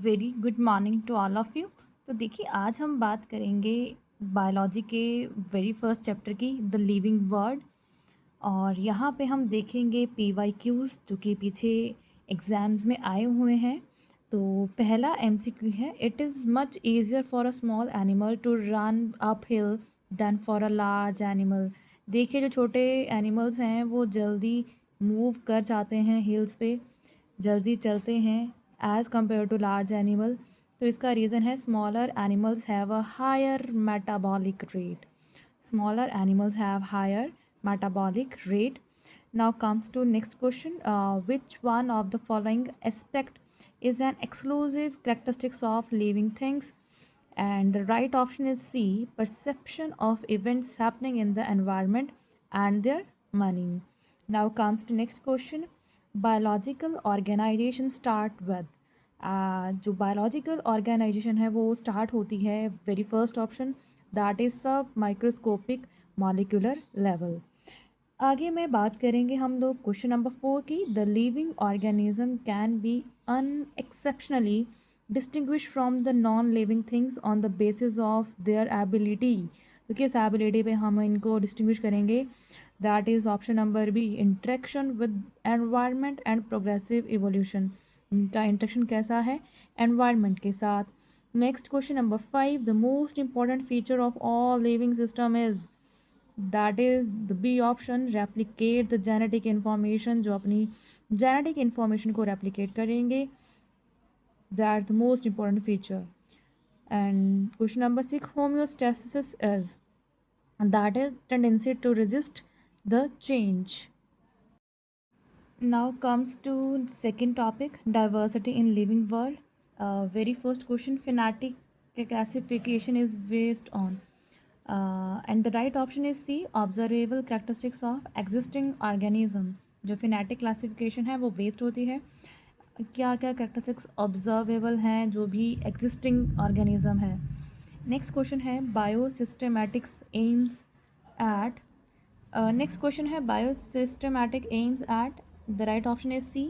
Very good morning to all of you. तो देखिए आज हम बात करेंगे बायोलॉजी के वेरी फर्स्ट चैप्टर की द लिविंग वर्ल्ड। और यहाँ पे हम देखेंगे PYQs जो कि पीछे एग्ज़ाम्स में आए हुए हैं। तो पहला MCQ है, it is much easier for a small animal to run uphill than for a large animal. देखिए जो छोटे एनिमल्स हैं वो जल्दी मूव कर जाते हैं हिल्स पे, जल्दी चलते हैं as compare to large animal. तो इसका रीज़न है smaller animals have a higher metabolic rate. Smaller animals have higher metabolic rate. Now comes to next question. Which one of the following aspect is an exclusive characteristics of living things? And the right option is C. Perception of events happening in the environment and their meaning. Now comes to next question. Biological organization start with. जो biological organisation है वो start होती है very first option, that is सब microscopic molecular level. आगे में बात करेंगे हम लोग क्वेश्चन नंबर 4 की। The living organism can be unexceptionally distinguish from the non living things on the basis of their ability. तो किस एबिलिटी पे हम इनको डिस्टिंग्विश करेंगे? That is option number B, interaction with environment and progressive evolution. इनका interaction कैसा है? Environment के साथ। Next question number 5, the most important feature of all living system is, that is the B option, replicate the genetic information. जो अपनी genetic information को replicate करेंगे, that the most important feature. And question number 6, homeostasis is, that is tendency to resist the change. Now comes to second topic, diversity in living world. Very first question, phenetic classification is based on, and the right option is C, observable characteristics of existing organism. जो phenetic classification है वो based होती है क्या क्या characteristics observable हैं जो भी existing organism है। Next question है biosystematics aims at, next question है biosystematic aims at, the right option is C,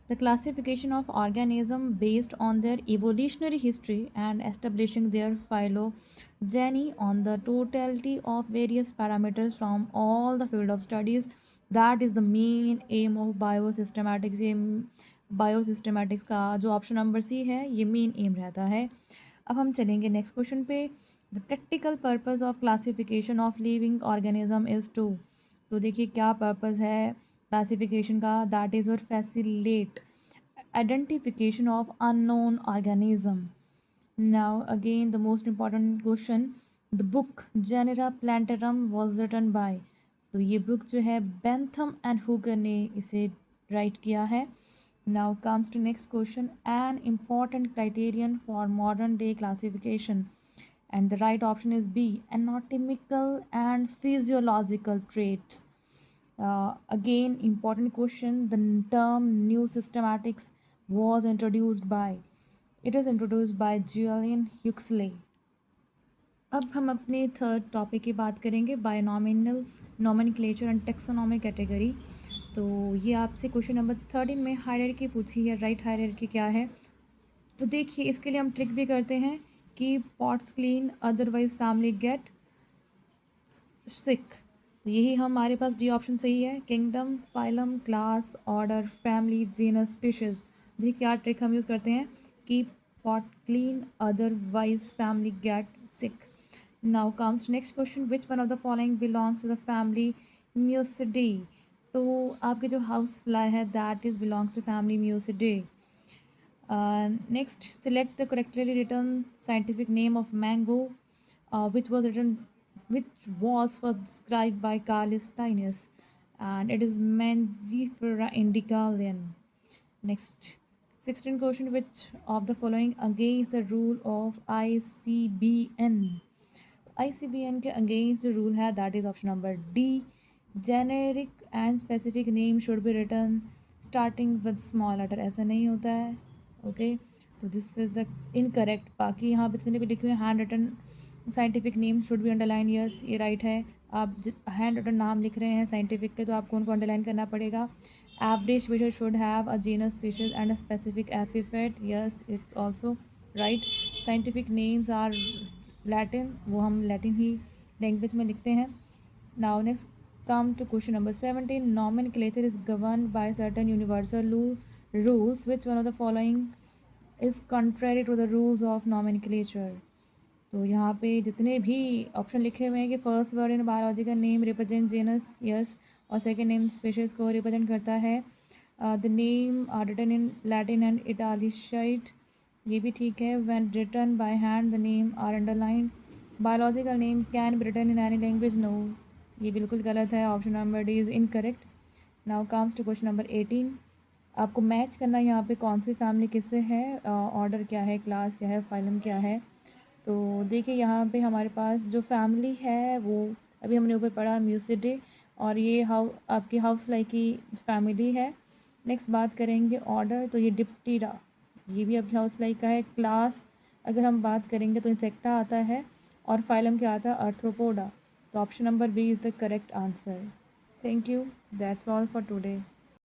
the classification of organism based on their evolutionary history and establishing their phylogeny on the totality of various parameters from all the field of studies. That is the main aim of biosystematics। ये biosystematics का जो option number C है ये main M रहता है। अब हम चलेंगे नेक्स्ट क्वेश्चन पे। The practical purpose of classification of living organism is to. तो देखिए क्या पर्पज़ है क्लासिफिकेशन का, दैट इज़ और facilitate identification of unknown organism. Now again the most important question, the book genera plantarum was written by. तो ये book जो है बेंथम एंड हुगर ने इसे राइट किया है। Now comes to next question, an important criterion for modern day classification, and the right option is B, anatomical and physiological traits. Again important question, the term new systematics was introduced by, it is introduced by Julian Huxley. अब हम अपने third topic की बात करेंगे, बायोनॉमिनल nomenclature and taxonomy category. तो ये आपसे question number 13 में हायरार्की पूछी है, राइट हायरार्की क्या है। तो देखिए इसके लिए हम ट्रिक भी करते हैं कि pots clean otherwise family get sick. तो यही हमारे पास डी ऑप्शन सही है, kingdom, phylum, class, order, family, genus, species. देखिए क्या ट्रिक हम यूज़ करते हैं कि pot clean otherwise family get sick. Now comes to next question, which one of the following belongs to the family Muscidae. तो आपके जो हाउस फ्लाई है that is belongs to family Muscidae. Next, select the correctly return scientific name of mango which was written, which was first described by Carl Linnaeus, and it is Mangifera indica Linn. Next, 16th question, which of the following against the rule of ICBN? ICBN के against जो rule है that is option number D, generic and specific name should be written starting with small letter। ऐसा नहीं होता है, okay तो this is the incorrect. बाकी यहाँ पे जितने भी लिखे हुए hand written scientific name should be underline, yes ये राइट है। आप हैंड रिटन नाम लिख रहे हैं साइंटिफिक के तो आपको उनको अंडरलाइन करना पड़ेगा। Average species should have a genus species and a specific epithet. Yes, it's also right. Scientific names are Latin, वो हम Latin ही language में लिखते हैं. Now next come to question number 17. Nomenclature is governed by certain universal rules. Which one of the following is contrary to the rules of nomenclature? तो यहाँ पे जितने भी ऑप्शन लिखे हुए हैं कि फर्स्ट वर्ड इन बायोलॉजी का नेम रिप्रेजेंट जेनस, यस, और सेकेंड नेम स्पेशीज को रिप्रेजेंट करता है. The name are written in Latin and italicised, ये भी ठीक है. When written by hand the name are underline. Biological name can be written in any language, no, ये बिल्कुल गलत है. Option number D is incorrect. Now comes to question number 18. आपको match करना है यहाँ पे कौन सी फैमिली किससे है, ऑर्डर क्या है, क्लास क्या है, फाइलम क्या है. तो देखिए यहाँ पे हमारे पास जो फैमिली है वो अभी हमने ऊपर पढ़ा म्यूसिडे, और ये आपकी हाउस फ्लाई की फैमिली है. नेक्स्ट बात करेंगे ऑर्डर, तो ये डिप्टीरा, ये भी आपकी हाउस फ्लाई का है. क्लास अगर हम बात करेंगे तो इंसेक्टा आता है, और फाइलम क्या आता है, अर्थ्रोपोडा. तो option number B is the correct answer. Thank you, that's all for today.